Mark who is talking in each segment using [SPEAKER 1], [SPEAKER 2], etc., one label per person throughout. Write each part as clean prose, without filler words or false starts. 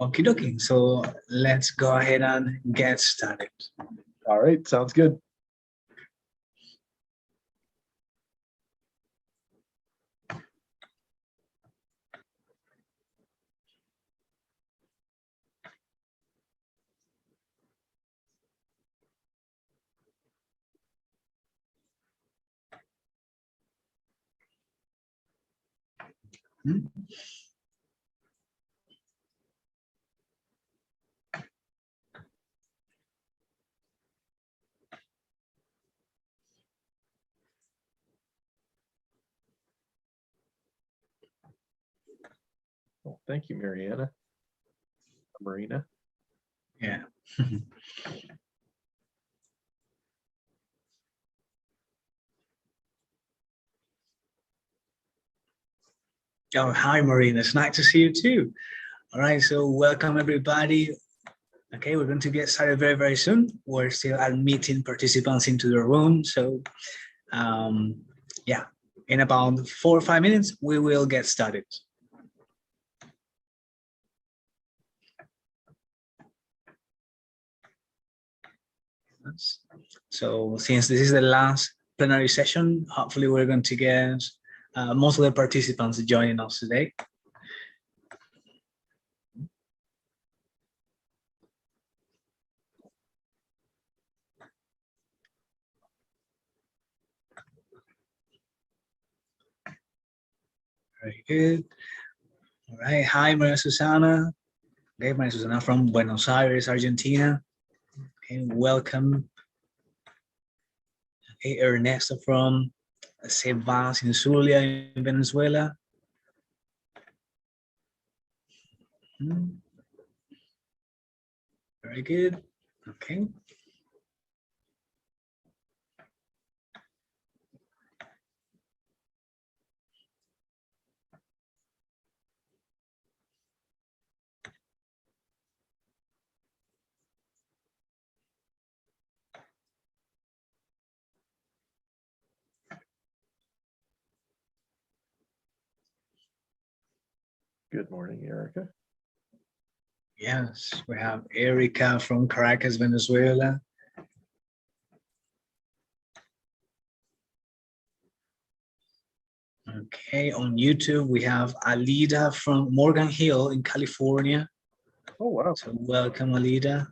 [SPEAKER 1] Okie dokie. So let's go ahead and get started.
[SPEAKER 2] All right, sounds good. Well, thank you, Marina.
[SPEAKER 1] Yeah. Oh, hi, Marina. It's nice to see you too. All right, so welcome everybody. Okay, we're going to get started very, very soon. We're still admitting participants into the room. So yeah, in about 4 or 5 minutes, we will get started. So since this is the last plenary session, hopefully we're going to get most of the participants joining us today. Very good. All right. Hi, Maria Susana. Okay, Maria Susana from Buenos Aires, Argentina. Okay, welcome. Okay, Ernesto from Sebas in Zulia in Venezuela. Very good. Okay.
[SPEAKER 2] Good morning, Erica.
[SPEAKER 1] Yes, we have Erica from Caracas, Venezuela. Okay, on YouTube, we have Alida from Morgan Hill in California.
[SPEAKER 2] Oh, wow.
[SPEAKER 1] So welcome, Alida.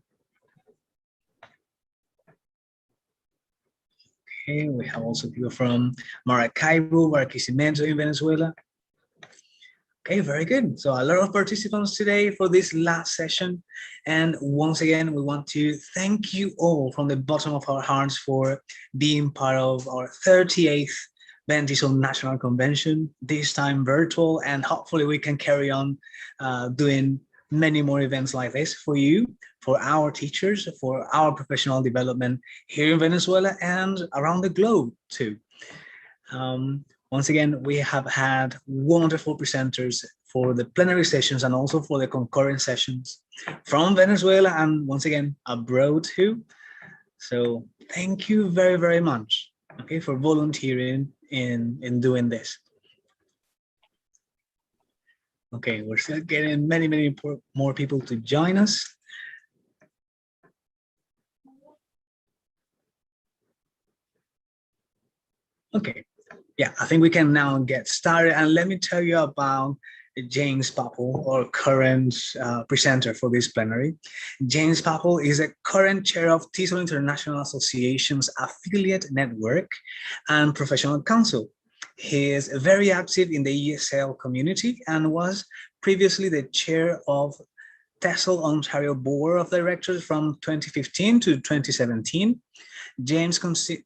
[SPEAKER 1] Okay, we have also people from Maracaibo, Barquisimeto in Venezuela. Okay, very good. So a lot of participants today for this last session. And once again, we want to thank you all from the bottom of our hearts for being part of our 38th Bentisol National Convention, this time virtual, and hopefully we can carry on doing many more events like this for you, for our teachers, for our professional development here in Venezuela and around the globe too. Once again, we have had wonderful presenters for the plenary sessions and also for the concurrent sessions from Venezuela and once again abroad too. So thank you very, very much, okay, for volunteering in doing this. Okay, we're still getting many, many more people to join us. Okay, yeah, I think we can now get started. And let me tell you about James Papel, our current presenter for this plenary. James Papel is a current chair of TESOL International Association's affiliate network and professional council. He is very active in the ESL community and was previously the chair of TESOL Ontario Board of Directors from 2015 to 2017. James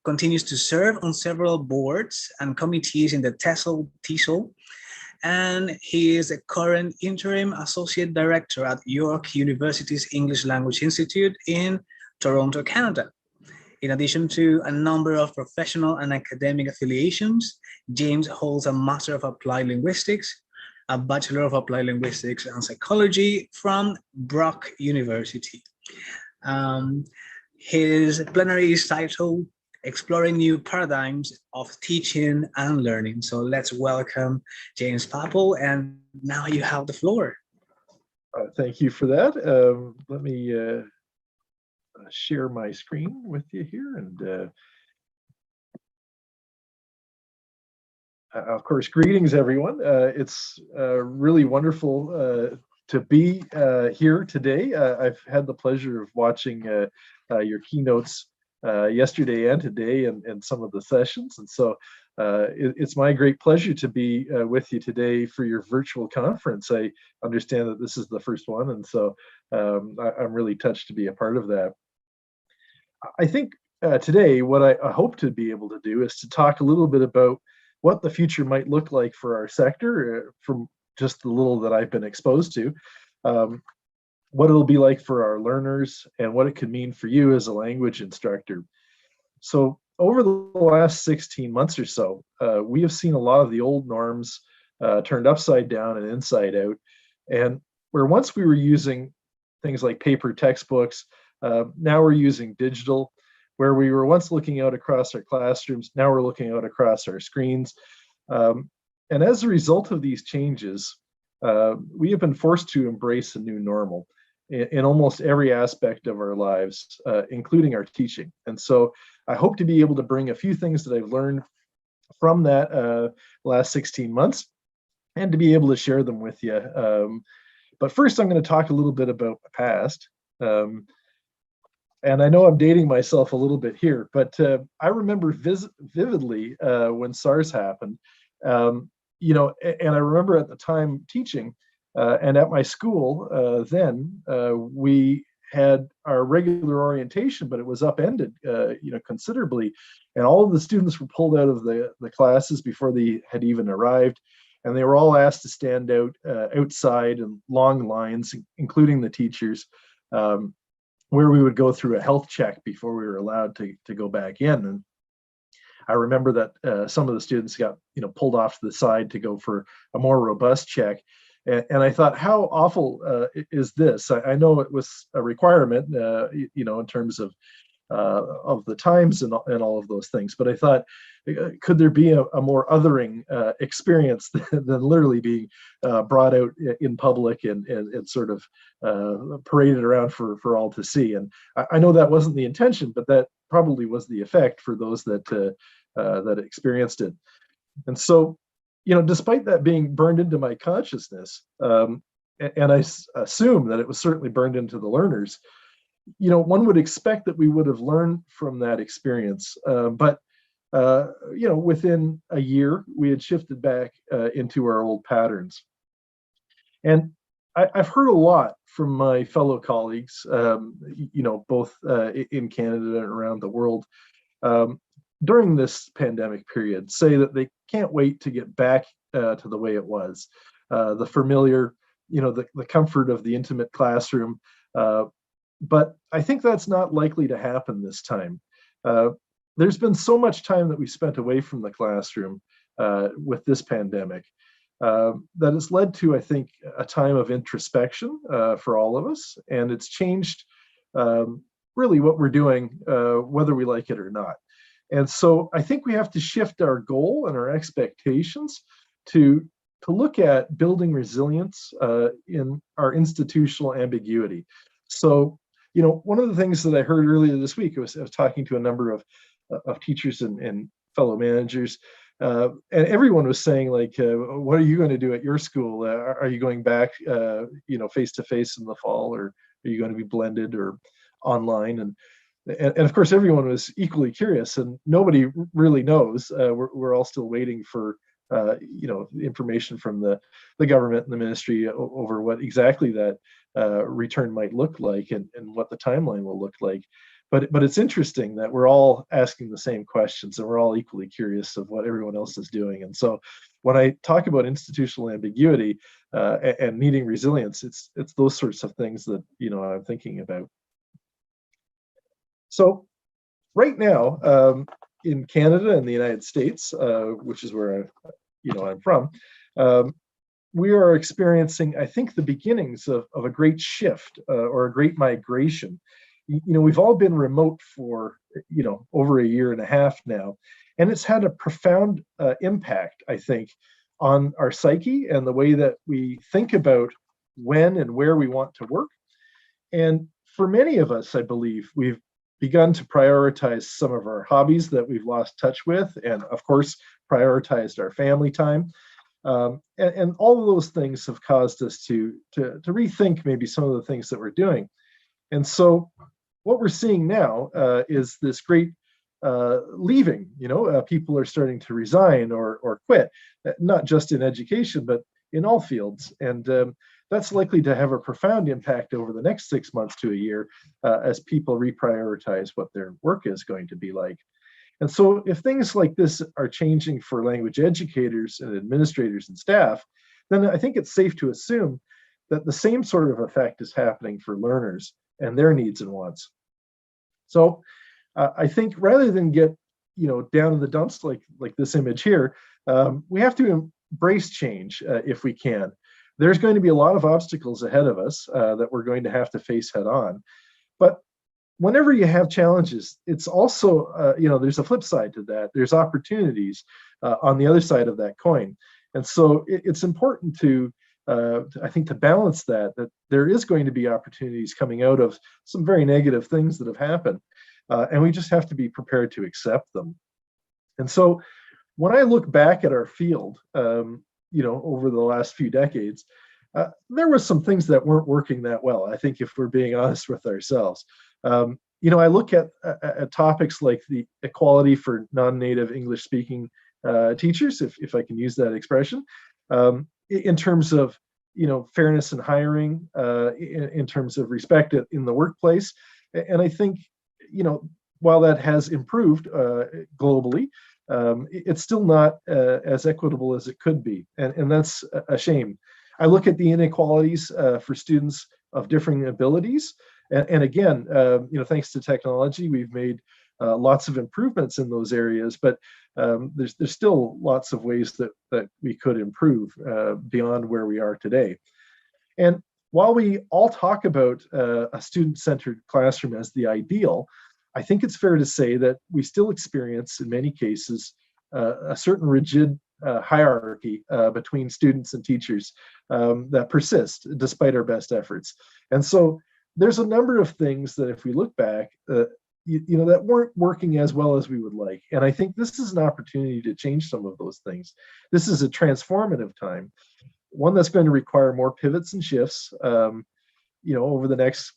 [SPEAKER 1] continues to serve on several boards and committees in the TESOL, and he is a current interim associate director at York University's English Language Institute in Toronto, Canada. In addition to a number of professional and academic affiliations, James holds a Master of Applied Linguistics, a Bachelor of Applied Linguistics and Psychology from Brock University. His plenary is titled exploring new paradigms of teaching and learning. So let's welcome James Papple, and now you have the floor.
[SPEAKER 2] Thank you for that. Let me share my screen with you here. And of course, greetings, everyone. It's really wonderful to be here today. I've had the pleasure of watching your keynotes yesterday and today and some of the sessions. And so it's my great pleasure to be with you today for your virtual conference. I understand that this is the first one, and so I'm really touched to be a part of that. I think today what I hope to be able to do is to talk a little bit about what the future might look like for our sector from just the little that I've been exposed to, what it'll be like for our learners, and what it could mean for you as a language instructor. So over the last 16 months or so, we have seen a lot of the old norms turned upside down and inside out. And where once we were using things like paper textbooks, now we're using digital. Where we were once looking out across our classrooms, now we're looking out across our screens. And as a result of these changes, we have been forced to embrace a new normal in almost every aspect of our lives, including our teaching. And so I hope to be able to bring a few things that I've learned from that last 16 months and to be able to share them with you. But first, I'm going to talk a little bit about the past. And I know I'm dating myself a little bit here, but I remember vividly when SARS happened, you know, and I remember at the time teaching, and at my school then, we had our regular orientation, but it was upended, you know, considerably, and all of the students were pulled out of the classes before they had even arrived, and they were all asked to stand out outside in long lines, including the teachers, where we would go through a health check before we were allowed to go back in. And I remember that some of the students got, you know, pulled off to the side to go for a more robust check. And I thought, how awful is this? I know it was a requirement, you know, in terms of the times and all of those things. But I thought, could there be a more othering experience than literally being brought out in public and sort of paraded around for all to see? And I know that wasn't the intention, but that probably was the effect for those that experienced it. And so, you know, despite that being burned into my consciousness, and I assume that it was certainly burned into the learners, you know, one would expect that we would have learned from that experience. But you know, within a year, we had shifted back into our old patterns. And I've heard a lot from my fellow colleagues, you know, both in Canada and around the world, during this pandemic period, say that they can't wait to get back to the way it was, the familiar, you know, the comfort of the intimate classroom. But I think that's not likely to happen this time. There's been so much time that we spent away from the classroom with this pandemic that has led to, I think, a time of introspection for all of us. And it's changed really what we're doing, whether we like it or not. And so I think we have to shift our goal and our expectations to look at building resilience in our institutional ambiguity. So, you know, one of the things that I heard earlier this week, I was talking to a number of teachers and fellow managers, and everyone was saying, like, what are you going to do at your school? Are you going back, you know, face to face in the fall, or are you going to be blended or online? And of course, everyone was equally curious, and nobody really knows. We're all still waiting for you know, information from the government and the ministry over what exactly that return might look like and what the timeline will look like. But it's interesting that we're all asking the same questions, and we're all equally curious of what everyone else is doing. And so when I talk about institutional ambiguity and needing resilience, it's those sorts of things that, you know, I'm thinking about. So right now, in Canada and the United States, which is where I'm from, we are experiencing, I think, the beginnings of a great shift or a great migration we've all been remote for, over a year and a half now, and it's had a profound impact, I think, on our psyche and the way that we think about when and where we want to work. And for many of us, I believe, we've begun to prioritize some of our hobbies that we've lost touch with, and of course, prioritized our family time. And all of those things have caused us to rethink maybe some of the things that we're doing. And so what we're seeing now is this great leaving. People are starting to resign or quit, not just in education, but in all fields. And that's likely to have a profound impact over the next 6 months to a year as people reprioritize what their work is going to be like. And so if things like this are changing for language educators and administrators and staff, then I think it's safe to assume that the same sort of effect is happening for learners and their needs and wants. So I think rather than get down in the dumps like this image here, we have to embrace change if we can. There's going to be a lot of obstacles ahead of us that we're going to have to face head on. But whenever you have challenges, it's also, there's a flip side to that. There's opportunities on the other side of that coin. And so it's important to, I think, to balance that there is going to be opportunities coming out of some very negative things that have happened. And we just have to be prepared to accept them. And so when I look back at our field, over the last few decades, there were some things that weren't working that well, I think, if we're being honest with ourselves. I look at topics like the equality for non-native English speaking teachers, if I can use that expression, in terms of, fairness in hiring, in terms of respect in the workplace. And I think, while that has improved globally, it's still not as equitable as it could be. And that's a shame. I look at the inequalities for students of differing abilities. And again, thanks to technology, we've made lots of improvements in those areas, but there's still lots of ways that we could improve beyond where we are today. And while we all talk about a student-centered classroom as the ideal, I think it's fair to say that we still experience, in many cases, a certain rigid hierarchy between students and teachers that persist despite our best efforts. And so there's a number of things that, if we look back, that weren't working as well as we would like. And I think this is an opportunity to change some of those things. This is a transformative time, one that's going to require more pivots and shifts, over the next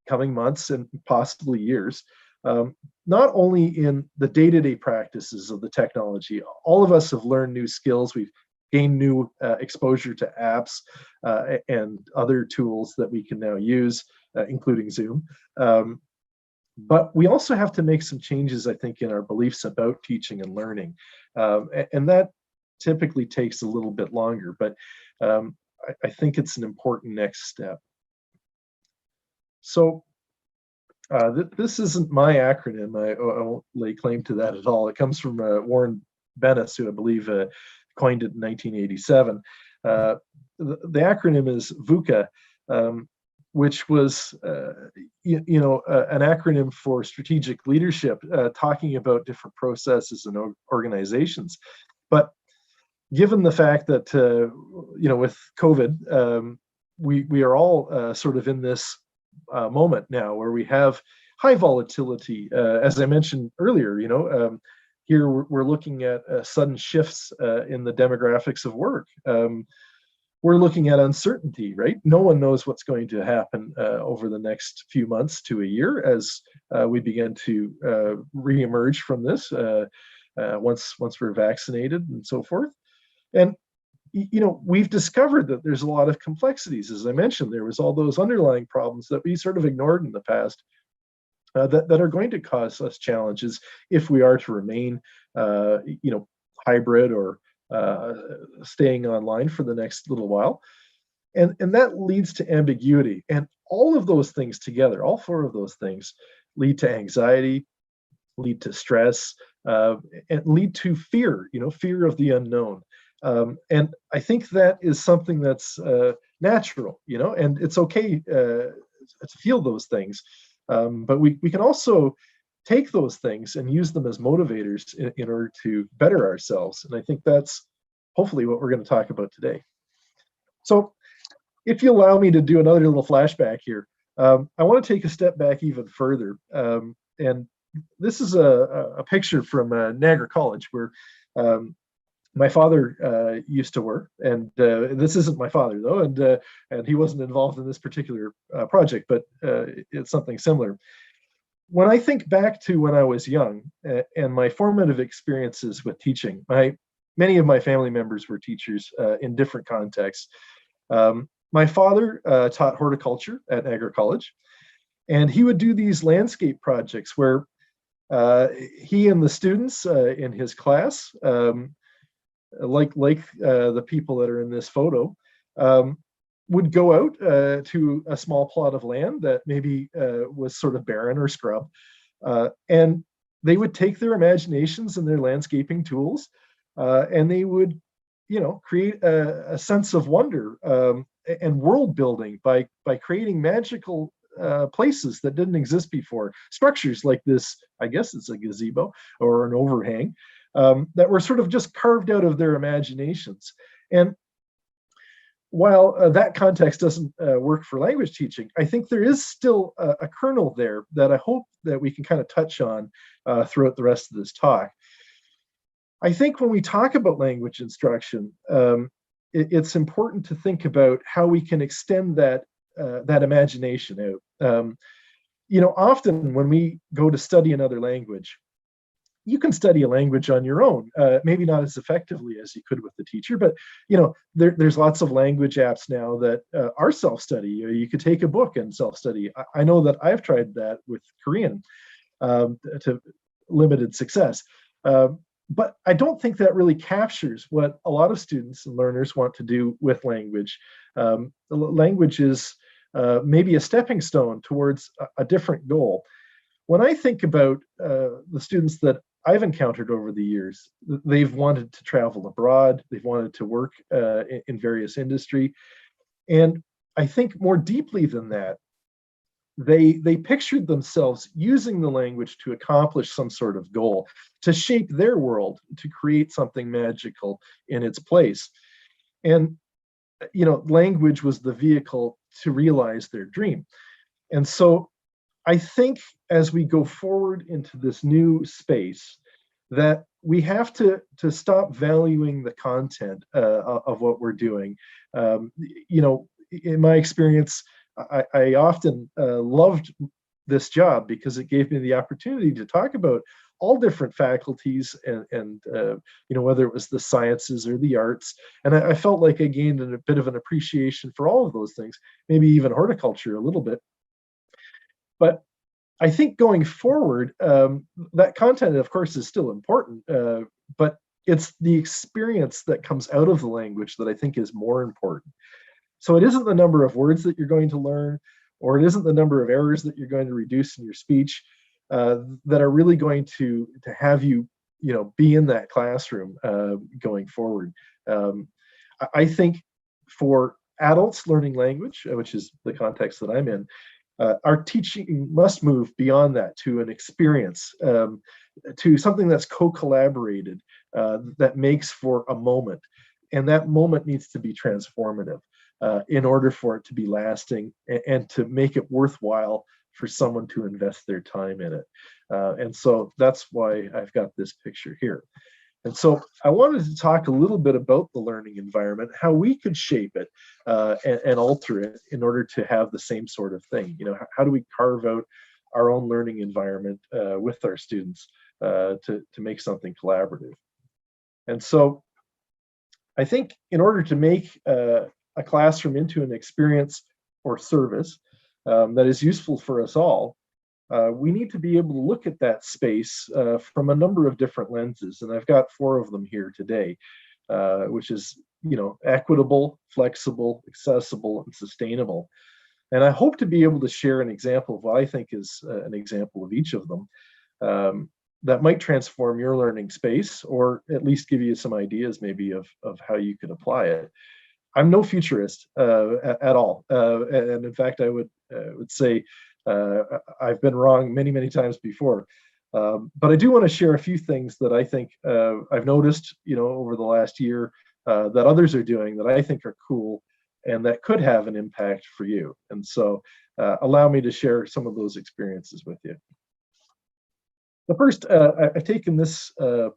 [SPEAKER 2] coming months and possibly years. Not only in the day-to-day practices of the technology. All of us have learned new skills. We've gained new exposure to apps and other tools that we can now use, including Zoom. But we also have to make some changes, I think, in our beliefs about teaching and learning. And that typically takes a little bit longer, but I think it's an important next step. So this isn't my acronym. I won't lay claim to that at all. It comes from Warren Bennis, who I believe coined it in 1987. The acronym is VUCA, which was, an acronym for strategic leadership, talking about different processes and organizations. But given the fact that, with COVID, we are all sort of in this moment now where we have high volatility. As I mentioned earlier, here we're looking at sudden shifts in the demographics of work. We're looking at uncertainty, right? No one knows what's going to happen over the next few months to a year as we begin to reemerge from this once we're vaccinated and so forth. And we've discovered that there's a lot of complexities. As I mentioned, there was all those underlying problems that we sort of ignored in the past that are going to cause us challenges if we are to remain, hybrid or staying online for the next little while. And that leads to ambiguity. And all of those things together, all four of those things, lead to anxiety, lead to stress, and lead to fear, fear of the unknown. And I think that is something that's natural, and it's okay to feel those things. But we can also take those things and use them as motivators in order to better ourselves. And I think that's hopefully what we're going to talk about today. So if you allow me to do another little flashback here, I want to take a step back even further. And this is a picture from Niagara College, where my father used to work, and this isn't my father though, and he wasn't involved in this particular project, but it's something similar. When I think back to when I was young and my formative experiences with teaching, many of my family members were teachers in different contexts. My father taught horticulture at Niagara College, and he would do these landscape projects where he and the students in his class, like the people that are in this photo, would go out to a small plot of land that maybe was sort of barren or scrub, and they would take their imaginations and their landscaping tools, and they would, create a sense of wonder and world building by creating magical places that didn't exist before. Structures like this, I guess it's a gazebo or an overhang, that were sort of just carved out of their imaginations. And while that context doesn't work for language teaching, I think there is still a kernel there that I hope that we can kind of touch on throughout the rest of this talk. I think when we talk about language instruction, it's important to think about how we can extend that imagination out. Often when we go to study another language, you can study a language on your own, maybe not as effectively as you could with the teacher, but there's lots of language apps now that are self-study. You could take a book and self-study. I know that I've tried that with Korean to limited success. But I don't think that really captures what a lot of students and learners want to do with language. Language is maybe a stepping stone towards a different goal. When I think about the students that I've encountered over the years, they've wanted to travel abroad, they've wanted to work in various industry. And I think more deeply than that, they pictured themselves using the language to accomplish some sort of goal, to shape their world, to create something magical in its place. And, language was the vehicle to realize their dream. And so I think as we go forward into this new space, that we have to stop valuing the content of what we're doing. In my experience, I often loved this job because it gave me the opportunity to talk about all different faculties and whether it was the sciences or the arts. And I felt like I gained a bit of an appreciation for all of those things, maybe even horticulture a little bit. But I think going forward, that content, of course, is still important, but it's the experience that comes out of the language that I think is more important. So it isn't the number of words that you're going to learn, or it isn't the number of errors that you're going to reduce in your speech that are really going to have you, be in that classroom going forward. I think for adults learning language, which is the context that I'm in, our teaching must move beyond that to an experience, to something that's co-collaborated, that makes for a moment. And that moment needs to be transformative in order for it to be lasting and to make it worthwhile for someone to invest their time in it. And so that's why I've got this picture here. And so I wanted to talk a little bit about the learning environment, how we could shape it and alter it in order to have the same sort of thing. How do we carve out our own learning environment with our students to make something collaborative? And so I think in order to make a classroom into an experience or service that is useful for us all, we need to be able to look at that space from a number of different lenses. And I've got 4 of them here today, which is, equitable, flexible, accessible, and sustainable. And I hope to be able to share an example of what I think is an example of each of them that might transform your learning space, or at least give you some ideas maybe of how you could apply it. I'm no futurist at all. And in fact, I would say I've been wrong many, many times before. But I do want to share a few things that I think I've noticed, over the last year that others are doing that I think are cool and that could have an impact for you. And so allow me to share some of those experiences with you. The first, I've taken this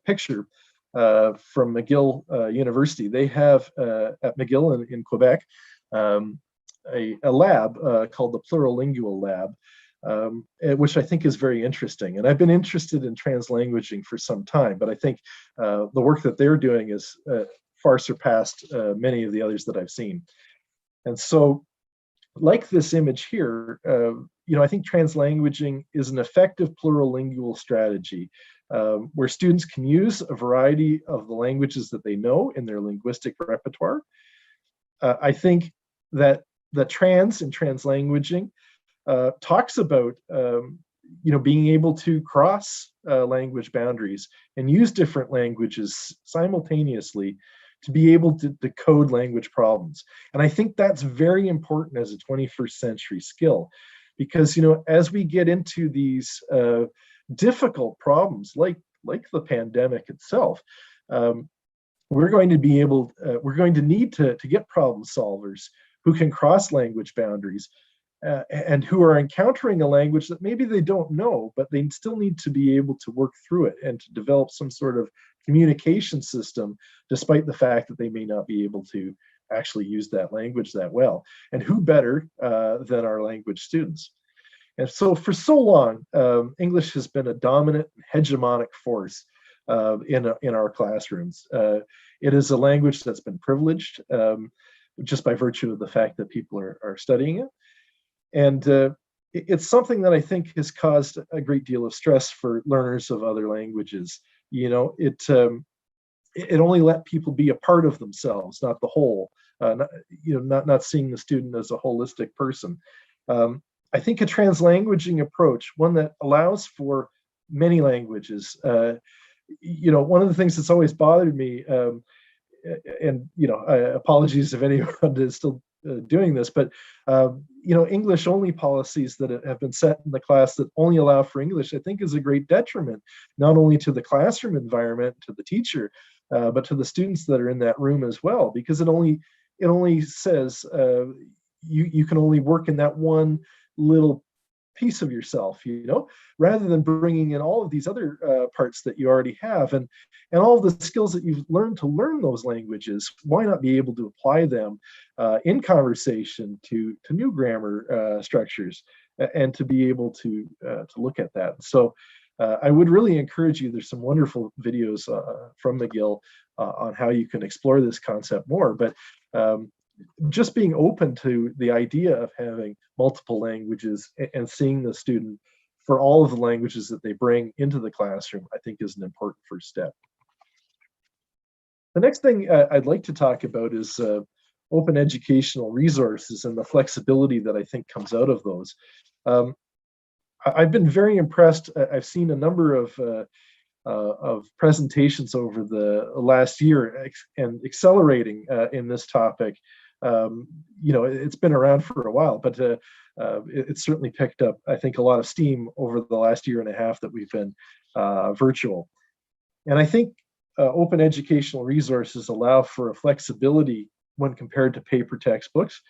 [SPEAKER 2] picture from McGill University. They have at McGill in Quebec a lab called the Plurilingual Lab, which I think is very interesting. And I've been interested in translanguaging for some time, but I think the work that they're doing is far surpassed many of the others that I've seen. And so, like this image here, I think translanguaging is an effective plurilingual strategy where students can use a variety of the languages that they know in their linguistic repertoire. I think that the trans in translanguaging talks about being able to cross language boundaries and use different languages simultaneously to be able to decode language problems. And I think that's very important as a 21st century skill, because as we get into these difficult problems like the pandemic itself, we're going to need to get problem solvers who can cross language boundaries and who are encountering a language that maybe they don't know, but they still need to be able to work through it and to develop some sort of communication system, despite the fact that they may not be able to actually use that language that well. And who better than our language students? And so for so long, English has been a dominant hegemonic force in our classrooms. It is a language that's been privileged just by virtue of the fact that people are studying it. And it's something that I think has caused a great deal of stress for learners of other languages. It only let people be a part of themselves, not the whole. Not seeing the student as a holistic person. I think a translanguaging approach, one that allows for many languages. One of the things that's always bothered me, and apologies if anyone is still doing this, but English only policies that have been set in the class that only allow for English, I think is a great detriment, not only to the classroom environment, to the teacher, but to the students that are in that room as well, because it only says you can only work in that one little piece of yourself, rather than bringing in all of these other parts that you already have and all of the skills that you've learned to learn those languages. Why not be able to apply them in conversation to new grammar structures and to be able to look at that? So I would really encourage you. There's some wonderful videos from McGill on how you can explore this concept more, but just being open to the idea of having multiple languages and seeing the student for all of the languages that they bring into the classroom, I think is an important first step. The next thing I'd like to talk about is open educational resources and the flexibility that I think comes out of those. I've been very impressed. I've seen a number of presentations over the last year and accelerating in this topic. It's been around for a while, but it's certainly picked up, I think, a lot of steam over the last year and a half that we've been virtual. And I think open educational resources allow for a flexibility when compared to paper textbooks.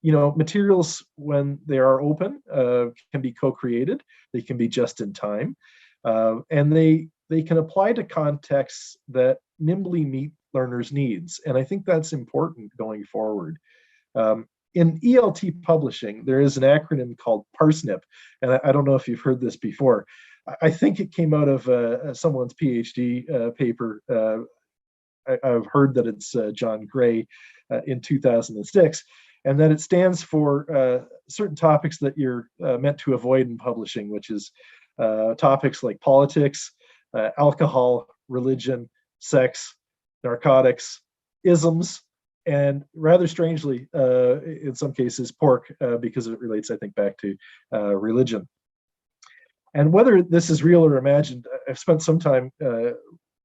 [SPEAKER 2] Materials, when they are open, can be co-created. They can be just in time, and they can apply to contexts that nimbly meet learners' needs. And I think that's important going forward. In ELT publishing, there is an acronym called PARSNIP, and I don't know if you've heard this before. I think it came out of someone's PhD paper. I've heard that it's John Gray in 2006, and that it stands for certain topics that you're meant to avoid in publishing, which is topics like politics, alcohol, religion, sex, narcotics, isms, and rather strangely, in some cases, pork, because it relates, I think, back to religion. And whether this is real or imagined, I've spent some time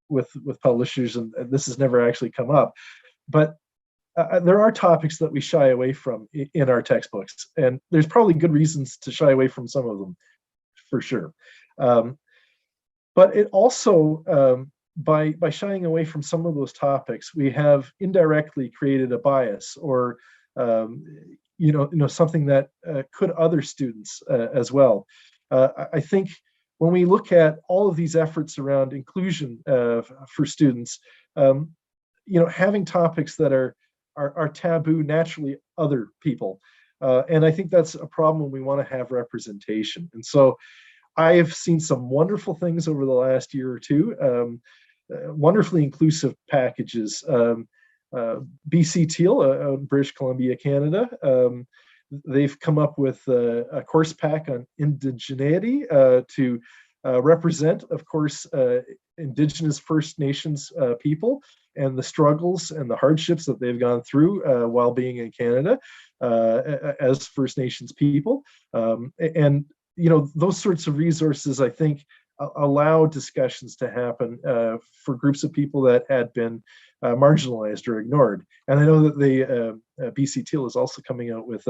[SPEAKER 2] with publishers, and this has never actually come up. But there are topics that we shy away from in our textbooks, and there's probably good reasons to shy away from some of them, for sure. But it also, by shying away from some of those topics, we have indirectly created a bias, or something that could other students as well. I think when we look at all of these efforts around inclusion for students, having topics that are taboo naturally other people. And I think that's a problem when we want to have representation. And so I have seen some wonderful things over the last year or two, wonderfully inclusive packages. BC Teal, British Columbia, Canada, they've come up with a course pack on indigeneity to represent, of course, Indigenous First Nations people and the struggles and the hardships that they've gone through while being in Canada as First Nations people. And those sorts of resources, I think, allow discussions to happen for groups of people that had been marginalized or ignored. And I know that the BC Teal is also coming out with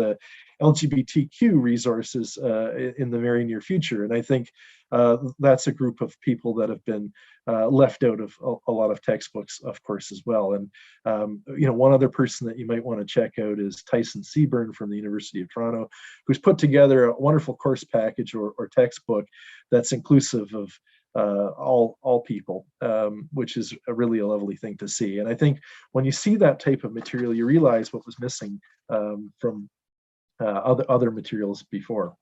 [SPEAKER 2] LGBTQ resources in the very near future. And I think that's a group of people that have been left out of a lot of textbooks, of course, as well. And one other person that you might want to check out is Tyson Seaburn from the University of Toronto, who's put together a wonderful course package or textbook that's inclusive of all people, which is really a lovely thing to see. And I think when you see that type of material, you realize what was missing from other materials before.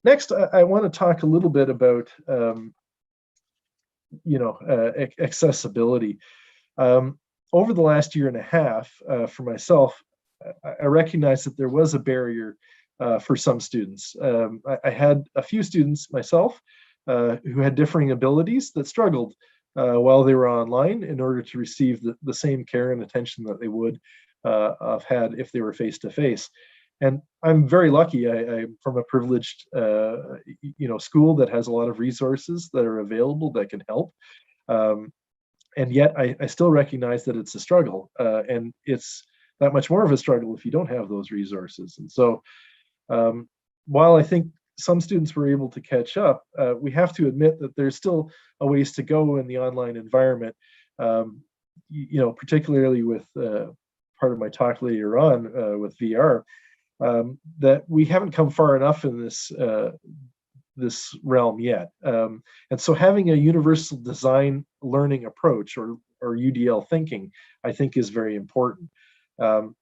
[SPEAKER 2] Next, I want to talk a little bit about accessibility. Over the last year and a half, for myself, I recognized that there was a barrier for some students. I had a few students myself who had differing abilities that struggled while they were online in order to receive the same care and attention that they would have had if they were face-to-face. And I'm very lucky. I'm from a privileged, school that has a lot of resources that are available that can help. And yet I still recognize that it's a struggle, and it's that much more of a struggle if you don't have those resources. And so while I think some students were able to catch up, we have to admit that there's still a ways to go in the online environment, particularly with part of my talk later on with VR, that we haven't come far enough in this realm yet. And so having a universal design learning approach or UDL thinking, I think, is very important.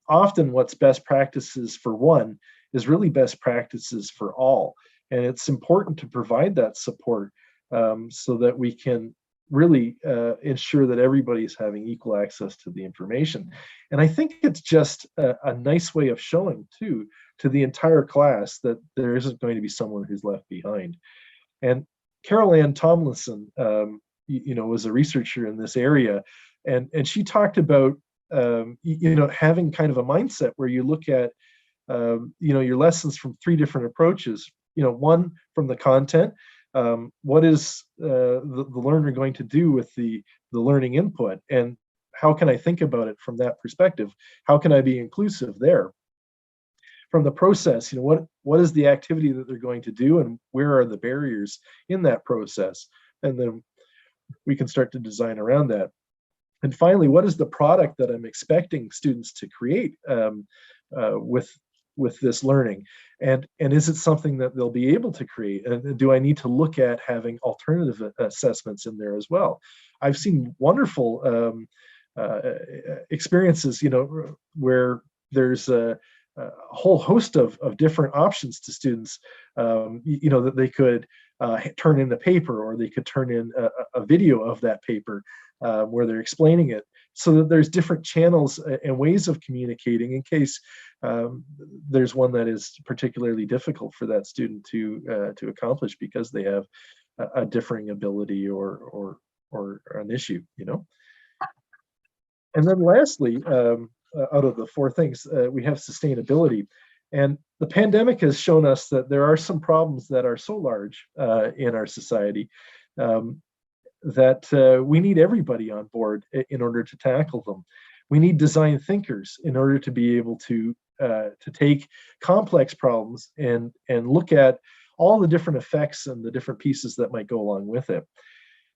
[SPEAKER 2] Often what's best practices for one is really best practices for all. And it's important to provide that support so that we can really ensure that everybody's having equal access to the information. And I think it's just a nice way of showing, too, to the entire class that there isn't going to be someone who's left behind. And Carol Ann Tomlinson, was a researcher in this area, and she talked about, having kind of a mindset where you look at, your lessons from three different approaches. One, from the content. What is the learner going to do with the learning input, and how can I think about it from that perspective? How can I be inclusive there? From the process, what is the activity that they're going to do, and where are the barriers in that process? And then we can start to design around that. And finally, what is the product that I'm expecting students to create with this learning? And is it something that they'll be able to create? And do I need to look at having alternative assessments in there as well? I've seen wonderful experiences, where there's a whole host of different options to students, that they could turn in a paper, or they could turn in a video of that paper where they're explaining it, so that there's different channels and ways of communicating in case there's one that is particularly difficult for that student to accomplish because they have a differing ability or an issue, And then lastly, out of the four things, we have sustainability. And the pandemic has shown us that there are some problems that are so large in our society that we need everybody on board in order to tackle them. We need design thinkers in order to be able to take complex problems and look at all the different effects and the different pieces that might go along with it.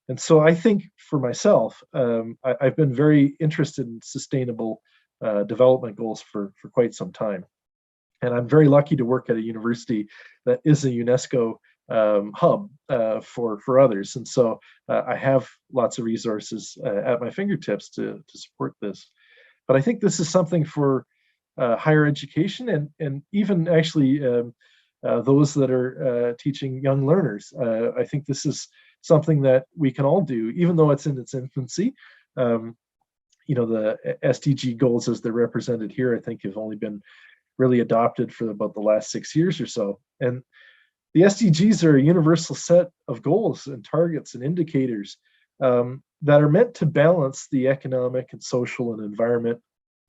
[SPEAKER 2] And so I think for myself, I've been very interested in sustainable development goals for quite some time. And I'm very lucky to work at a university that is a UNESCO hub for others. And so I have lots of resources at my fingertips to support this. But I think this is something for higher education and even actually those that are teaching young learners. I think this is something that we can all do, even though it's in its infancy. The SDG goals as they're represented here, I think have only been really adopted for about the last 6 years or so. And the SDGs are a universal set of goals and targets and indicators that are meant to balance the economic and social and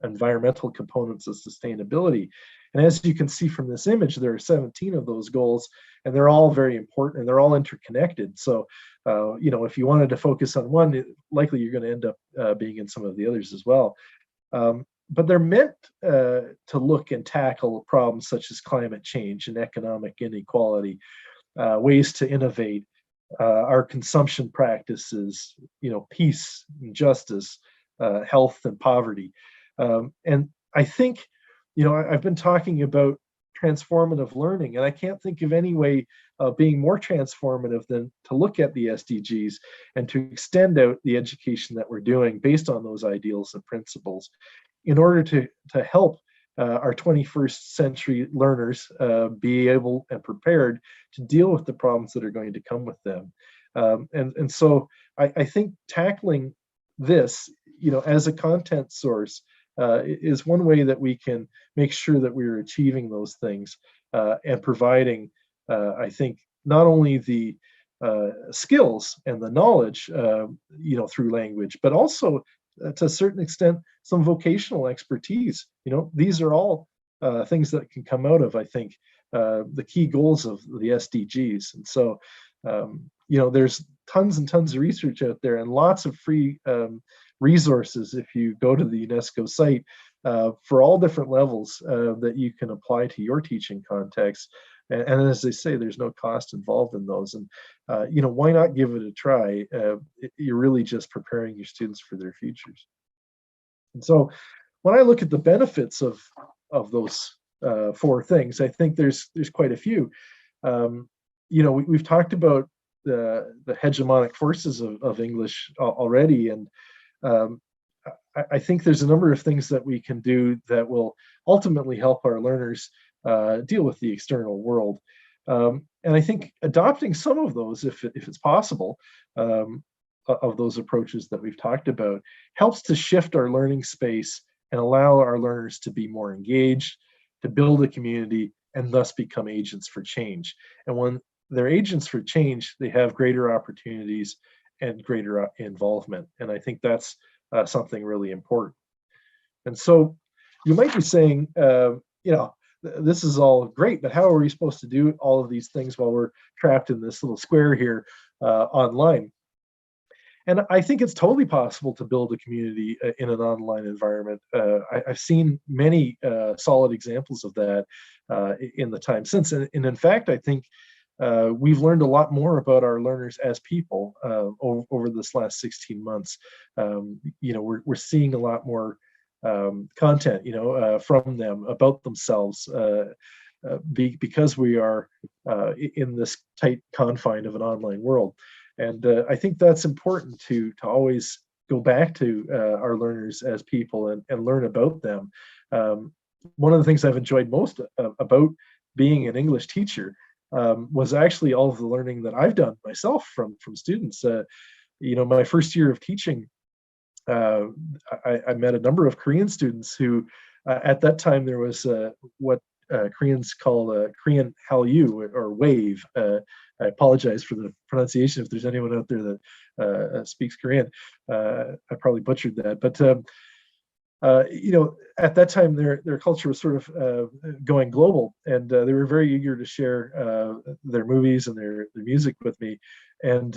[SPEAKER 2] environmental components of sustainability. And as you can see from this image, there are 17 of those goals, and they're all very important and they're all interconnected. So, if you wanted to focus on one, likely you're going to end up being in some of the others as well. But they're meant to look and tackle problems such as climate change and economic inequality, ways to innovate, our consumption practices, peace and justice, health and poverty. And I think, I've been talking about transformative learning, and I can't think of any way of being more transformative than to look at the SDGs and to extend out the education that we're doing based on those ideals and principles in order to help our 21st century learners be able and prepared to deal with the problems that are going to come with them. And so I think tackling this, as a content source is one way that we can make sure that we're achieving those things and providing, I think, not only the skills and the knowledge, through language, but also to a certain extent, some vocational expertise. These are all things that can come out of, I think, the key goals of the SDGs. And so, there's tons and tons of research out there and lots of free resources if you go to the UNESCO site for all different levels that you can apply to your teaching context. And as they say, there's no cost involved in those. And, why not give it a try? You're really just preparing your students for their futures. And so when I look at the benefits of those four things, I think there's quite a few. We've talked about the hegemonic forces of English already. And I think there's a number of things that we can do that will ultimately help our learners deal with the external world. And I think adopting some of those, if it's possible, of those approaches that we've talked about, helps to shift our learning space and allow our learners to be more engaged, to build a community, and thus become agents for change. And when they're agents for change, they have greater opportunities and greater involvement. And I think that's something really important. And so you might be saying, this is all great, but how are we supposed to do all of these things while we're trapped in this little square here online? And I think it's totally possible to build a community in an online environment. I've seen many solid examples of that in the time since. And in fact, I think we've learned a lot more about our learners as people over this last 16 months. We're seeing a lot more content, from them about themselves because we are in this tight confine of an online world. And I think that's important to always go back to our learners as people and learn about them. One of the things I've enjoyed most about being an English teacher was actually all of the learning that I've done myself from students. My first year of teaching, I met a number of Korean students who, at that time, there was what Koreans call Korean Hallyu or wave. I apologize for the pronunciation if there's anyone out there that speaks Korean. I probably butchered that, but at that time their culture was sort of going global, and they were very eager to share their movies and their music with me. And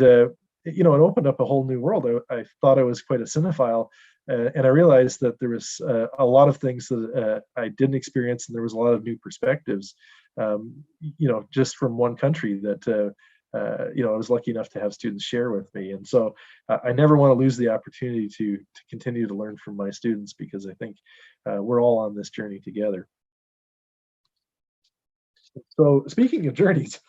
[SPEAKER 2] it opened up a whole new world. I thought I was quite a cinephile, and I realized that there was a lot of things that I didn't experience, and there was a lot of new perspectives, just from one country that I was lucky enough to have students share with me. And so I never want to lose the opportunity to continue to learn from my students, because I think we're all on this journey together. So speaking of journeys,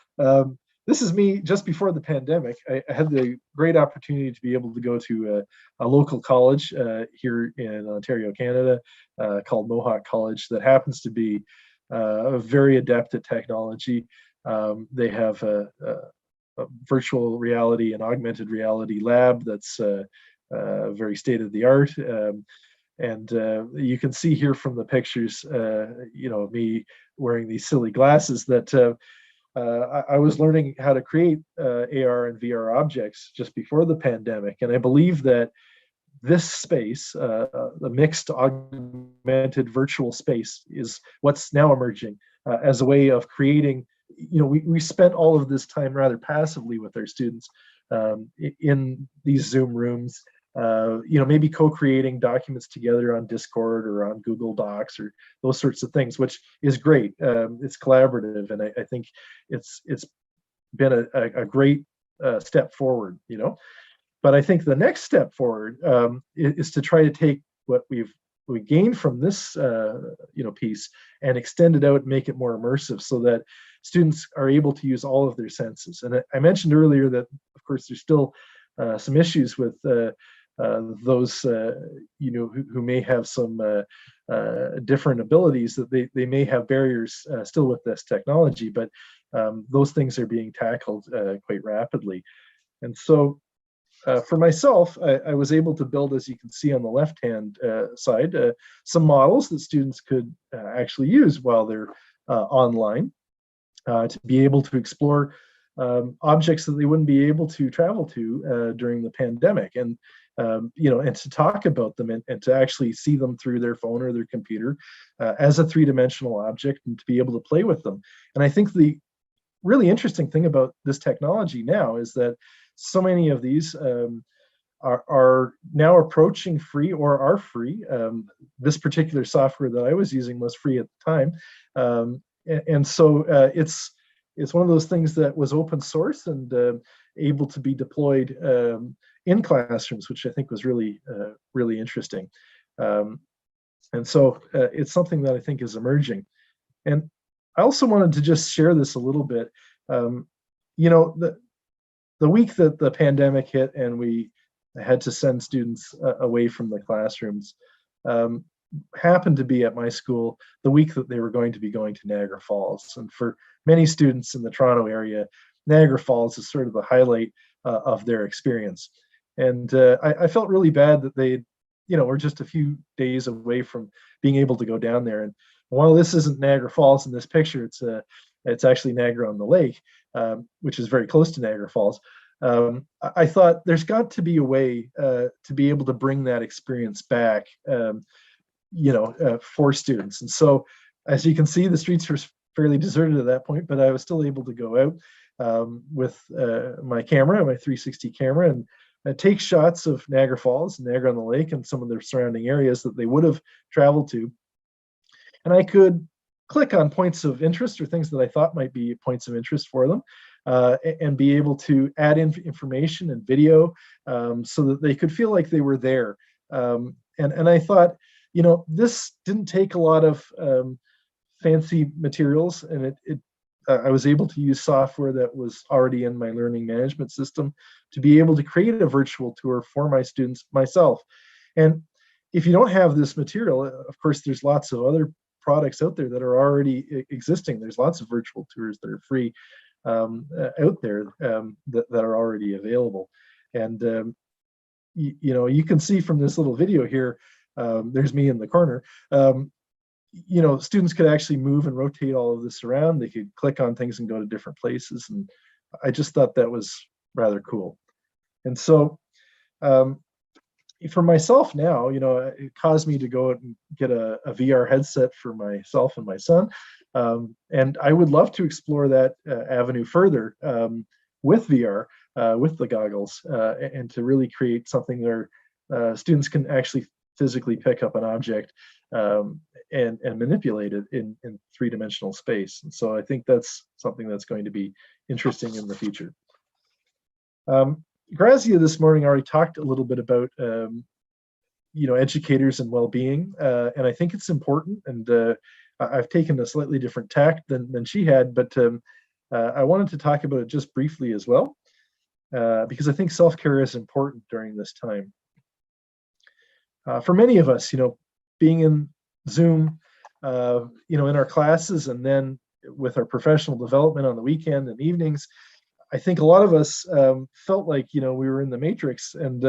[SPEAKER 2] this is me just before the pandemic. I had the great opportunity to be able to go to a local college here in Ontario, Canada, called Mohawk College, that happens to be very adept at technology. They have a virtual reality and augmented reality lab that's very state of the art. And you can see here from the pictures, me wearing these silly glasses, that I was learning how to create AR and VR objects just before the pandemic. And I believe that this space, the mixed augmented virtual space, is what's now emerging as a way of creating. We spent all of this time rather passively with our students in these Zoom rooms, maybe co-creating documents together on Discord or on Google Docs or those sorts of things, which is great. It's collaborative, and I think it's been a great step forward. But I think the next step forward is to try to take what we gained from this piece and extend it out and make it more immersive, so that students are able to use all of their senses. And I mentioned earlier that, of course, there's still some issues with those who may have some different abilities, that they may have barriers still with this technology, but those things are being tackled quite rapidly. And so for myself, I was able to build, as you can see on the left-hand side, some models that students could actually use while they're online, to be able to explore objects that they wouldn't be able to travel to during the pandemic, and to talk about them and to actually see them through their phone or their computer as a three-dimensional object, and to be able to play with them. And I think the really interesting thing about this technology now is that so many of these are now approaching free or are free. This particular software that I was using was free at the time. And so it's one of those things that was open source and able to be deployed in classrooms, which I think was really interesting. And so it's something that I think is emerging. And I also wanted to just share this a little bit. The week that the pandemic hit and we had to send students away from the classrooms, happened to be at my school the week that they were going to be going to Niagara Falls. And for many students in the Toronto area, Niagara Falls is sort of the highlight of their experience. And I felt really bad that they, were just a few days away from being able to go down there. And while this isn't Niagara Falls in this picture, it's actually Niagara on the Lake, which is very close to Niagara Falls. I thought there's got to be a way to be able to bring that experience back, for students. And so, as you can see, the streets were fairly deserted at that point, but I was still able to go out with my camera, my 360 camera, and take shots of Niagara Falls, Niagara on the Lake, and some of the surrounding areas that they would have traveled to. And I could click on points of interest or things that I thought might be points of interest for them, and be able to add in information and video so that they could feel like they were there. And I thought, this didn't take a lot of fancy materials, and I was able to use software that was already in my learning management system to be able to create a virtual tour for my students myself. And if you don't have this material, of course, there's lots of other products out there that are already existing. There's lots of virtual tours that are free out there that are already available. And you can see from this little video here, there's me in the corner. Students could actually move and rotate all of this around. They could click on things and go to different places. And I just thought that was rather cool. And so for myself now, it caused me to go out and get a VR headset for myself and my son. And I would love to explore that avenue further with VR. with the goggles, and to really create something where students can actually physically pick up an object and manipulate it in three-dimensional space. And so I think that's something that's going to be interesting in the future. Grazia this morning already talked a little bit about educators and well-being, and I think it's important. And I've taken a slightly different tack than she had, but I wanted to talk about it just briefly as well, because I think self-care is important during this time. For many of us, being in Zoom, in our classes, and then with our professional development on the weekend and evenings, I think a lot of us felt like we were in the Matrix, and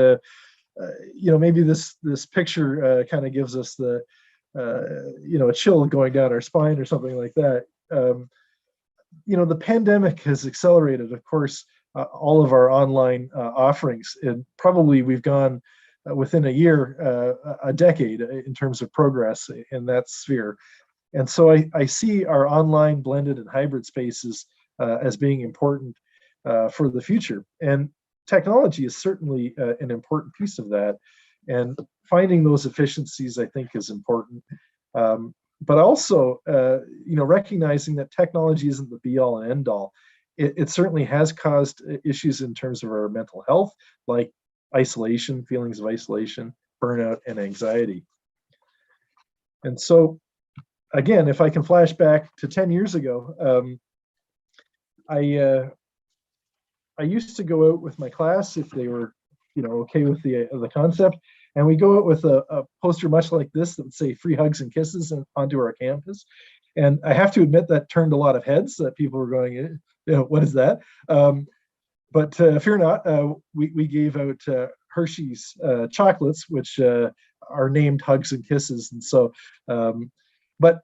[SPEAKER 2] maybe this picture kind of gives us the a chill going down our spine or something like that. The pandemic has accelerated, of course, all of our online offerings, and probably we've gone within a year, a decade in terms of progress in that sphere. And so I see our online blended and hybrid spaces as being important for the future. And technology is certainly an important piece of that. And finding those efficiencies, I think, is important. But also, recognizing that technology isn't the be-all and end-all. It certainly has caused issues in terms of our mental health, like isolation, feelings of isolation, burnout, and anxiety. And so, again, if I can flash back to 10 years ago, I used to go out with my class if they were, okay with the concept, and we go out with a poster much like this that would say "free hugs and kisses" onto our campus. And I have to admit that turned a lot of heads. That people were going, what is that? But fear not, we gave out Hershey's chocolates, which are named Hugs and Kisses. And so, but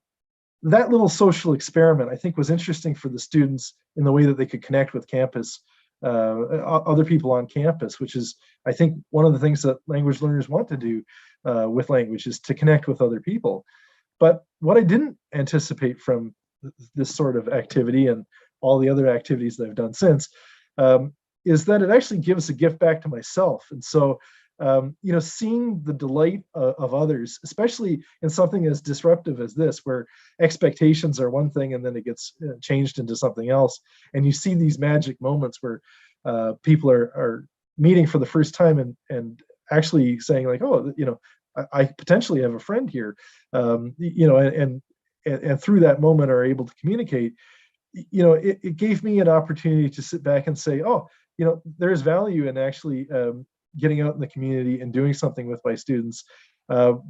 [SPEAKER 2] that little social experiment, I think, was interesting for the students in the way that they could connect with campus, other people on campus, which is, I think, one of the things that language learners want to do with language, is to connect with other people. But what I didn't anticipate from this sort of activity and all the other activities that I've done since is that it actually gives a gift back to myself. And so, seeing the delight of others, especially in something as disruptive as this, where expectations are one thing and then it gets changed into something else, and you see these magic moments where people are meeting for the first time and actually saying like, oh, I potentially have a friend here, and through that moment are able to communicate. It gave me an opportunity to sit back and say, oh, there's value in actually getting out in the community and doing something with my students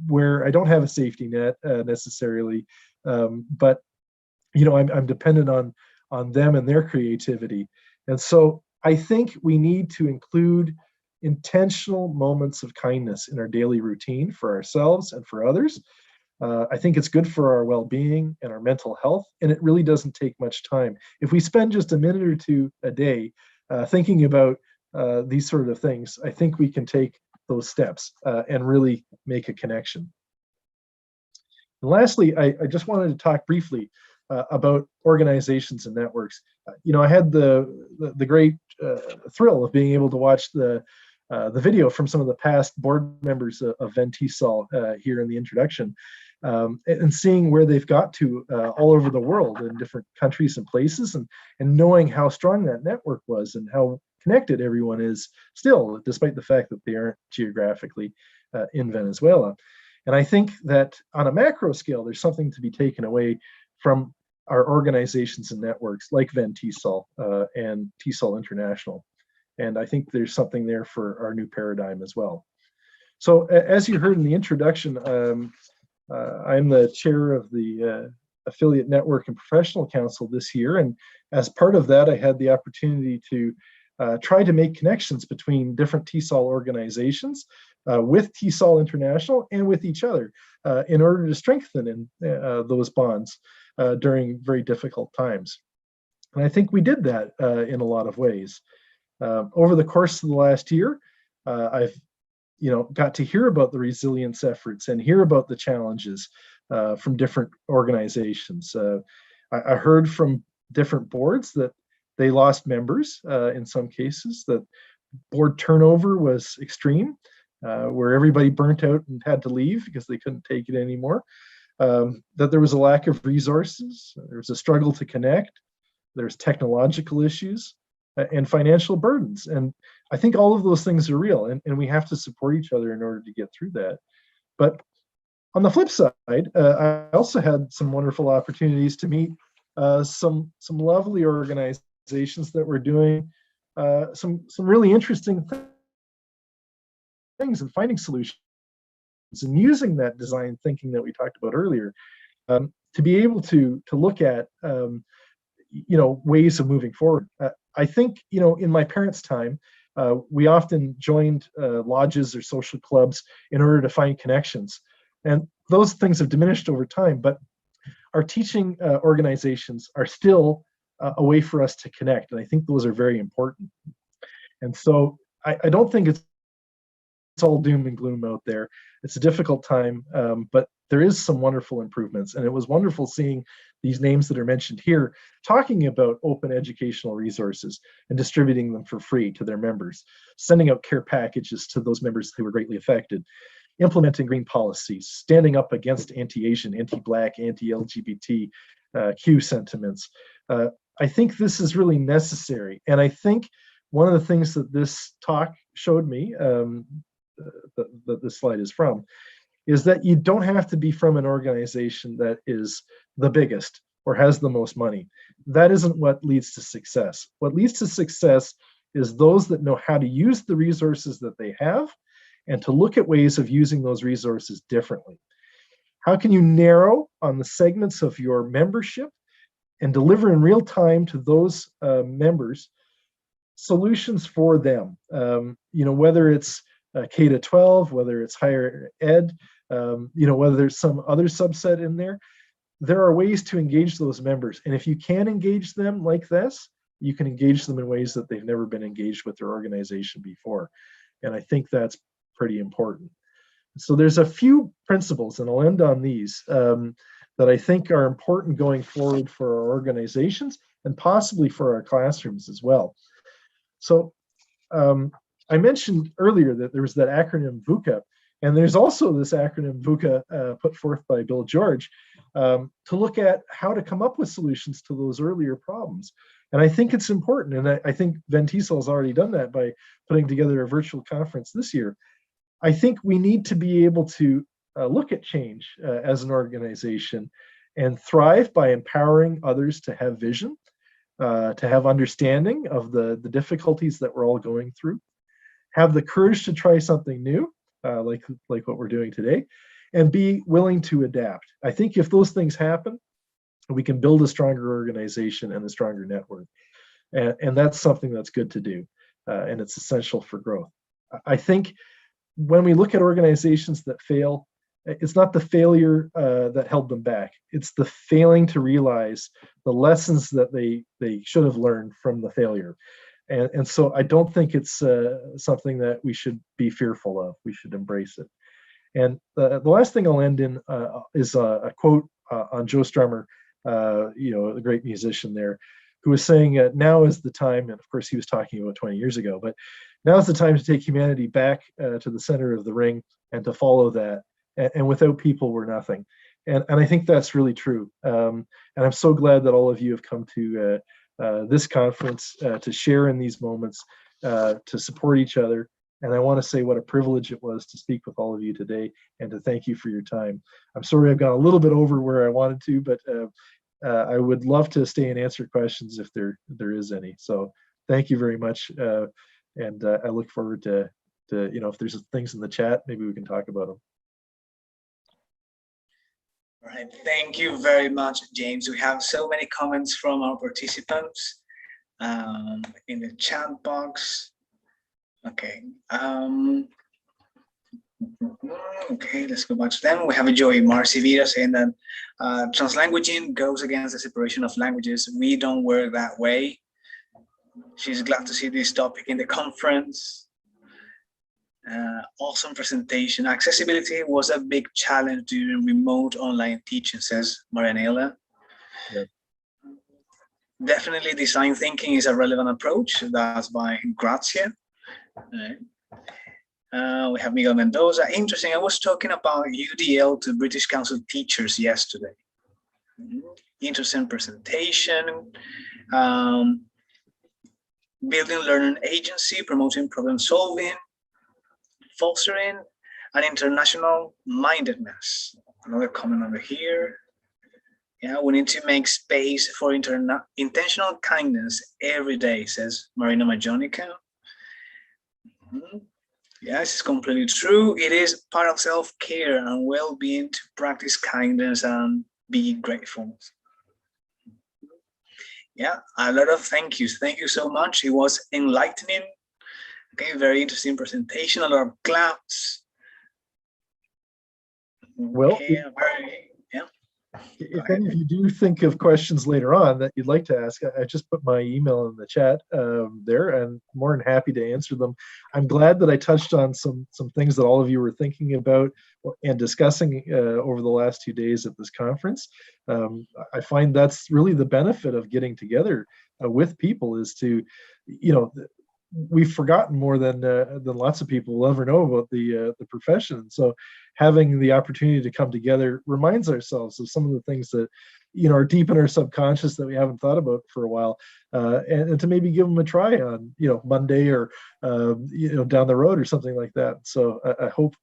[SPEAKER 2] where I don't have a safety net necessarily, but I'm dependent on them and their creativity. And so I think we need to include intentional moments of kindness in our daily routine for ourselves and for others. I think it's good for our well-being and our mental health, and it really doesn't take much time. If we spend just a minute or two a day thinking about these sort of things, I think we can take those steps and really make a connection. And lastly, I just wanted to talk briefly about organizations and networks. I had the great thrill of being able to watch the video from some of the past board members of VBUCA here in the introduction, and seeing where they've got to all over the world in different countries and places, and knowing how strong that network was and how connected everyone is still, despite the fact that they aren't geographically in Venezuela. And I think that on a macro scale, there's something to be taken away from our organizations and networks like VBUCA and TESOL International. And I think there's something there for our new paradigm as well. So as you heard in the introduction, I'm the chair of the Affiliate Network and Professional Council this year. And as part of that, I had the opportunity to try to make connections between different TESOL organizations with TESOL International and with each other in order to strengthen those bonds during very difficult times. And I think we did that in a lot of ways. Over the course of the last year, I've got to hear about the resilience efforts and hear about the challenges from different organizations. I heard from different boards that They lost members in some cases. The board turnover was extreme, where everybody burnt out and had to leave because they couldn't take it anymore. That there was a lack of resources, there was a struggle to connect, there's technological issues, and financial burdens. And I think all of those things are real, and we have to support each other in order to get through that. But on the flip side, I also had some wonderful opportunities to meet some lovely organizations that were doing some really interesting things and finding solutions and using that design thinking that we talked about earlier to be able to look at ways of moving forward. I think in my parents' time, we often joined lodges or social clubs in order to find connections, and those things have diminished over time. But our teaching organizations are still a way for us to connect, and I think those are very important. And so I don't think it's all doom and gloom out there. It's a difficult time, but there is some wonderful improvements. And it was wonderful seeing these names that are mentioned here talking about open educational resources and distributing them for free to their members, sending out care packages to those members who were greatly affected, implementing green policies, standing up against anti-Asian, anti-Black, anti-LGBTQ sentiments. I think this is really necessary. And I think one of the things that this talk showed me, that this slide is from, is that you don't have to be from an organization that is the biggest or has the most money. That isn't what leads to success. What leads to success is those that know how to use the resources that they have and to look at ways of using those resources differently. How can you narrow on the segments of your membership and deliver in real time to those members solutions for them? Whether it's K to 12, whether it's higher ed, whether there's some other subset in there, there are ways to engage those members. And if you can engage them like this, you can engage them in ways that they've never been engaged with their organization before. And I think that's pretty important. So there's a few principles, and I'll end on these, that I think are important going forward for our organizations and possibly for our classrooms as well. So I mentioned earlier that there was that acronym VUCA, and there's also this acronym VUCA put forth by Bill George to look at how to come up with solutions to those earlier problems. And I think it's important, and I think Ventisol has already done that by putting together a virtual conference this year. I think we need to be able to look at change as an organization and thrive by empowering others to have vision, to have understanding of the difficulties that we're all going through, have the courage to try something new, like what we're doing today, and be willing to adapt. I think if those things happen, we can build a stronger organization and a stronger network. And that's something that's good to do, and it's essential for growth. I think when we look at organizations that fail, it's not the failure that held them back. It's the failing to realize the lessons that they should have learned from the failure. And so I don't think it's something that we should be fearful of. We should embrace it. And the last thing I'll end in is a quote on Joe Strummer, the great musician there, who was saying, now is the time, and of course he was talking about 20 years ago, but now is the time to take humanity back to the center of the ring and to follow that. And without people, we're nothing. And I think that's really true. And I'm so glad that all of you have come to this conference to share in these moments, to support each other. And I want to say what a privilege it was to speak with all of you today and to thank you for your time. I'm sorry I've gone a little bit over where I wanted to, but I would love to stay and answer questions if there is any. So thank you very much. And I look forward to if there's things in the chat, maybe we can talk about them.
[SPEAKER 1] All right, thank you very much, James. We have so many comments from our participants in the chat box. Okay. Okay, let's go back to them. We have a Joey Marcivita saying that TransLanguaging goes against the separation of languages. We don't work that way. She's glad to see this topic in the conference. Awesome presentation. Accessibility was a big challenge during remote online teaching, says Marianela.
[SPEAKER 2] Yeah.
[SPEAKER 1] Definitely design thinking is a relevant approach. That's by Grazia. We have Miguel Mendoza. Interesting. I was talking about UDL to British Council teachers yesterday. Interesting presentation. Building learning agency, promoting problem solving, fostering an international mindedness. Another comment over here. Yeah, we need to make space for intentional kindness every day, says Marina Majonica. Yes, it's completely true. It is part of self-care and well-being to practice kindness and be grateful. Yeah, a lot of thank yous. Thank you so much. It was enlightening. Okay, very interesting presentation. A lot of claps.
[SPEAKER 2] Well,
[SPEAKER 1] okay,
[SPEAKER 2] if any of you do think of questions later on that you'd like to ask, I just put my email in the chat there, and more than happy to answer them. I'm glad that I touched on some things that all of you were thinking about and discussing over the last 2 days at this conference. I find that's really the benefit of getting together with people, is to, we've forgotten more than lots of people will ever know about the profession. So having the opportunity to come together reminds ourselves of some of the things that are deep in our subconscious that we haven't thought about for a while, and to maybe give them a try on Monday or down the road or something like that. So I hope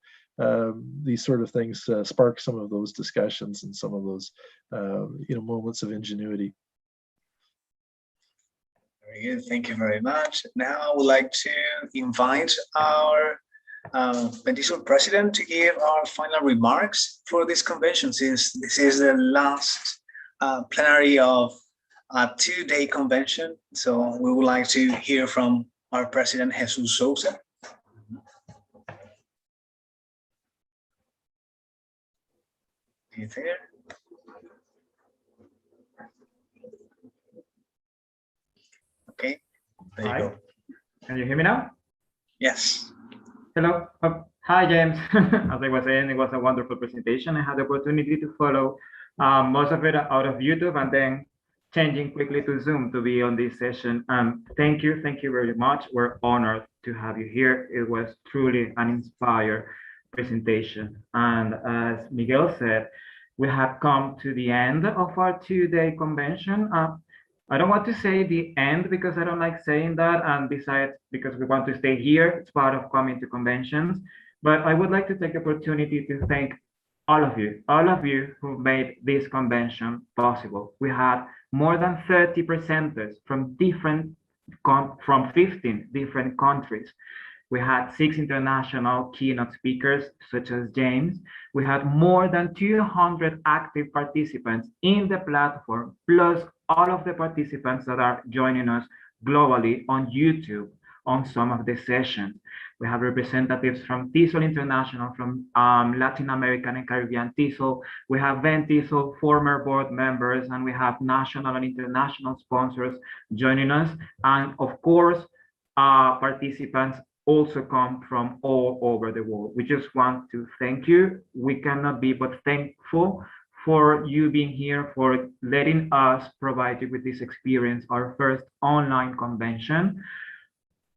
[SPEAKER 2] these sort of things spark some of those discussions and some of those moments of ingenuity.
[SPEAKER 1] Very good. Thank you very much. Now I would like to invite our Bentisol president to give our final remarks for this convention, since this is the last plenary of a 2-day convention. So we would like to hear from our president, Jesus Sosa. You there? Okay, there you go.
[SPEAKER 3] Can you hear me now?
[SPEAKER 1] Yes.
[SPEAKER 3] Hello. Hi, James. As I was saying, it was a wonderful presentation. I had the opportunity to follow most of it out of YouTube and then changing quickly to Zoom to be on this session. Thank you very much. We're honored to have you here. It was truly an inspired presentation. And as Miguel said, we have come to the end of our 2-day convention. I don't want to say the end because I don't like saying that, and besides, because we want to stay here, it's part of coming to conventions. But I would like to take the opportunity to thank all of you who made this convention possible. We had more than 30 presenters from 15 different countries. We had 6 international keynote speakers, such as James. We had more than 200 active participants in the platform, plus all of the participants that are joining us globally on YouTube on some of the sessions. We have representatives from TESOL International, from Latin American and Caribbean TESOL. We have VENTESOL former board members, and we have national and international sponsors joining us. And of course, participants also come from all over the world. We just want to thank you. We cannot be but thankful for you being here, for letting us provide you with this experience, our first online convention.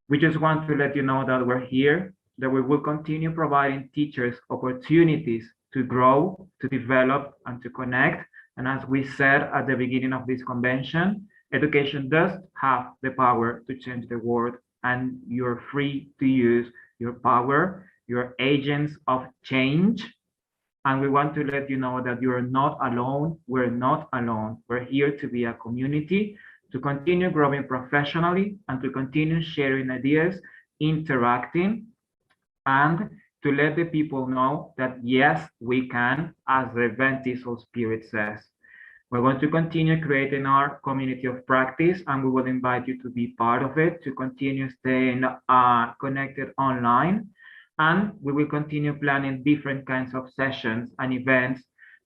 [SPEAKER 3] We just want to let you know that we're here, that we will continue providing teachers opportunities to grow, to develop, and to connect. And as we said at the beginning of this convention, education does have the power to change the world, and you're free to use your power. You're agents of change. And we want to let you know that you're not alone. We're not alone. We're here to be a community, to continue growing professionally, and to continue sharing ideas, interacting, and to let the people know that yes, we can, as the VENTESOL spirit says. We're going to continue creating our community of practice, and we will invite you to be part of it, to continue staying connected online. And we will continue planning different kinds of sessions and events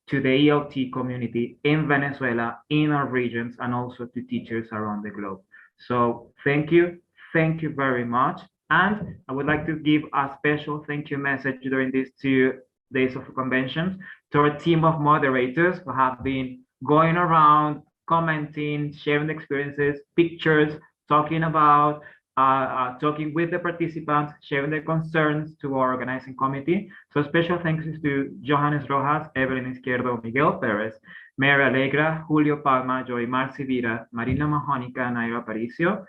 [SPEAKER 3] to the ELT community in Venezuela, in our regions, and also to teachers around the globe. So thank you very much. And I would like to give a special thank you message during these 2 days of conventions to our team of moderators who have been going around, commenting, sharing experiences, pictures, talking about, talking with the participants, sharing their concerns to our organizing committee. So special thanks to Johannes Rojas, Evelyn Izquierdo, Miguel Perez, Mary Alegra, Julio Palma, Joy Marcivira, Marina Mahonica, and Nairo Aparicio.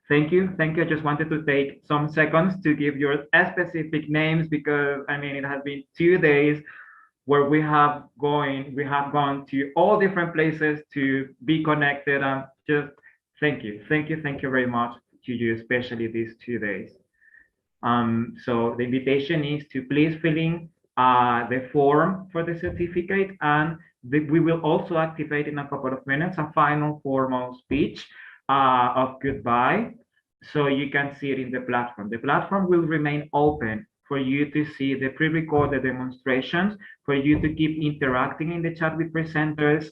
[SPEAKER 3] Thank you. Thank you. I just wanted to take some seconds to give your specific names because, I mean, it has been 2 days where we have gone to all different places to be connected, and just thank you very much to you, especially these 2 days. So the invitation is to please fill in the form for the certificate, and we will also activate in a couple of minutes a final formal speech of goodbye, so you can see it in the platform. The platform will remain open for you to see the pre-recorded demonstrations, for you to keep interacting in the chat with presenters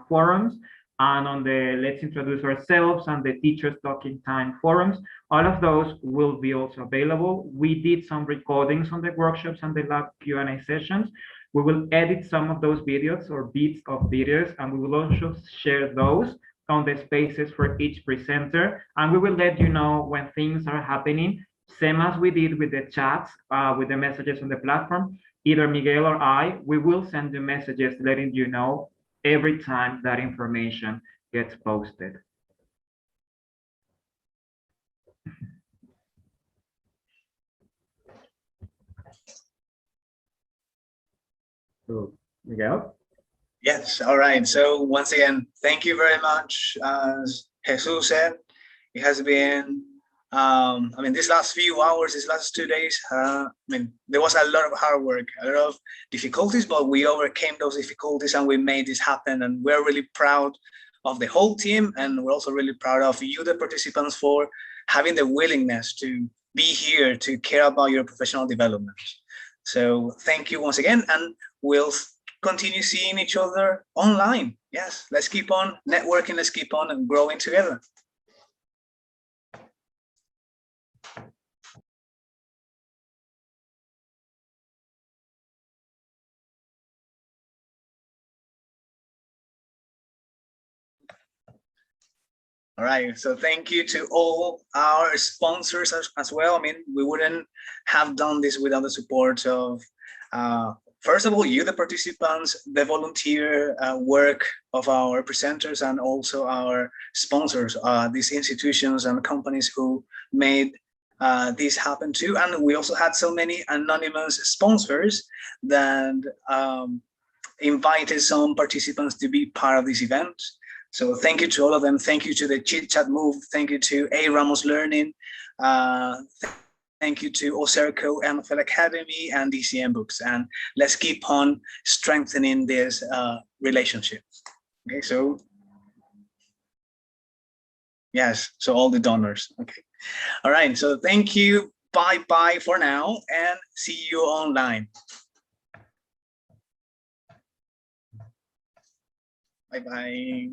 [SPEAKER 3] forums, and on the Let's Introduce Ourselves and the Teachers Talking Time forums. All of those will be also available. We did some recordings on the workshops and the lab Q&A sessions. We will edit some of those videos or bits of videos, and we will also share those on the spaces for each presenter. And we will let you know when things are happening, same as we did with the chats, with the messages on the platform. Either Miguel or I, we will send you messages letting you know every time that information gets posted. So, Miguel?
[SPEAKER 1] Yes, all right. So once again, thank you very much. As Jesus said, it has been, I mean, these last few hours, these last 2 days, I mean, there was a lot of hard work, a lot of difficulties, but we overcame those difficulties and we made this happen. And we're really proud of the whole team. And we're also really proud of you, the participants, for having the willingness to be here, to care about your professional development. So thank you once again, and we'll continue seeing each other online. Yes, let's keep on networking, let's keep on growing together. All right, so thank you to all our sponsors as well. I mean, we wouldn't have done this without the support of, first of all, you, the participants, the volunteer work of our presenters, and also our sponsors, these institutions and companies who made this happen too. And we also had so many anonymous sponsors that invited some participants to be part of this event. So thank you to all of them. Thank you to the Chit Chat Move. Thank you to A. Ramos Learning. Thank you to Oserco, NFL Academy, and DCM Books. And let's keep on strengthening this relationship. Okay, so yes, so all the donors. Okay, all right. So thank you. Bye-bye for now, and see you online. Bye-bye.